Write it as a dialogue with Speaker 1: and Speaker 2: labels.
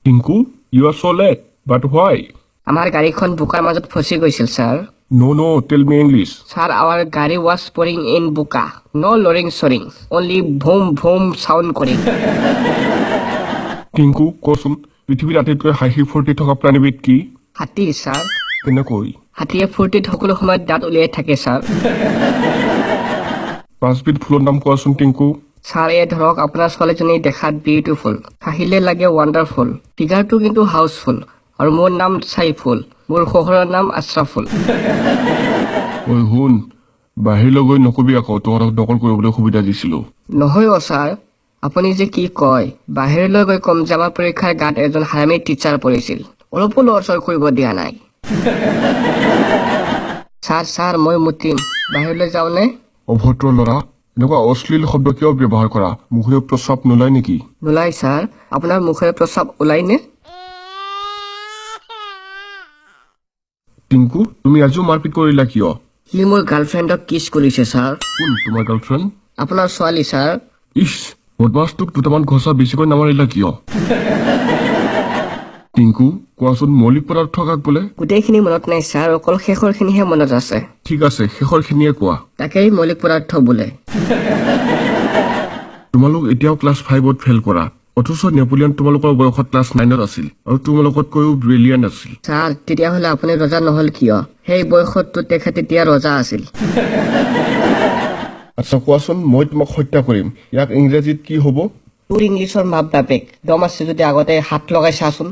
Speaker 1: Tinku, you are so late. But why?
Speaker 2: আমাৰ গাড়ীখন বোকাৰ মাজত ফচি গৈছিল sir
Speaker 1: No, tell me English.
Speaker 2: Sir our গাড়ী was pouring in বোকা no লৰিং চৰিং only ভুম ভুম সাউন্ড কৰিং
Speaker 1: টিংকু, কচোন পৃথিৱীৰ আটাইতকৈ হাঁহি ফূৰ্তি থকা প্ৰাণীবিধ কি?
Speaker 2: হাতী স্যাৰ
Speaker 1: কেনেকৈ?
Speaker 2: হাতীয়ে ফূৰ্তিত সকলো সময়ত দাঁত উলিয়াই থাকে স্যাৰ
Speaker 1: 5বিধ ফুলৰ নাম কোৱাচোন টিংকু।
Speaker 2: স্যাৰ এই ধৰক আপোনাৰ ছোৱালীজনী দেখাত বিউটিফুল হাঁহিলে লাগে ৱাণ্ডাৰফুল ফিগাৰটো কিন্তু হাউচফুল আৰু মোৰ নাম চাইফুল মোৰ শহুৰৰ নাম আশ্ৰাফুল
Speaker 1: ঐ শুন, বাহিৰলৈ গৈ নকবি আকৌ তহঁতক দখল কৰিবলৈ সুবিধা দিছিলো।
Speaker 2: নহয় ছাৰ আপুনি যে কি কয় বাহিৰলৈ গৈ কম যে আমাৰ পৰীক্ষাৰ গাত এজন হাৰামী টিচাৰ পৰিছিল অলপো লৰচৰ কৰিব দিয়া নাই ছাৰ মই মুতিম বাহিৰলৈ যাওঁনে
Speaker 1: অভদ্ৰ ল'ৰা, এনেকুৱা অশ্লীল শব্দ কিয় ব্যৱহাৰ কৰা? মুখেৰে প্ৰস্ৰাৱ নোলায় নেকি?
Speaker 2: নোলাই ছাৰ আপোনাৰ মুখেৰে প্ৰস্ৰাৱ ওলাইনে
Speaker 1: টিংকু, তুমি আজিও মাৰপিট কৰিলা কিয়?
Speaker 2: সি মোৰ গাৰ্লফ্ৰেণ্ডক কিছ কৰিছে ছাৰ
Speaker 1: কোন তোমাৰ গাৰ্লফ্ৰেণ্ড?
Speaker 2: আপোনাৰ ছোৱালী ছাৰ
Speaker 1: ইছ, বদমাছটোক দুটামান ঘচা বেছিকৈ নামাৰিলা কিয়? টিংকু, কোৱাচোন মৌলিক পদাৰ্থ কাক বোলে?
Speaker 2: গোটেইখিনি মনত নাই ছাৰ অকল শেষৰখিনিহে মনত আছে
Speaker 1: ঠিক আছে, শেষৰখিনিয়ে কোৱা।
Speaker 2: তাকেই মৌলিক পদাৰ্থ বোলে
Speaker 1: তোমালোক এতিয়াও ক্লাছ 5ত ফেইল কৰা, অথচ নেপোলিয়ন তোমালোকৰ বয়সত ক্লাছ 9ত আছিল আৰু তোমালোকতকৈও ব্ৰিলিয়াণ্ট আছিল।
Speaker 2: ছাৰ তেতিয়াহ'লে আপুনি ৰজা নহ'ল কিয় সেই বয়সততো তেখেত তেতিয়া ৰজা আছিল
Speaker 1: আচ্ছা কোৱাচোন, মই তোমাক হত্যা কৰিম, ইয়াক ইংৰাজীত কি হ'ব?
Speaker 2: তোৰ ইংলিছৰ মাপ বাপেক দম আছে যদি আগতে হাত লগাই চাচোন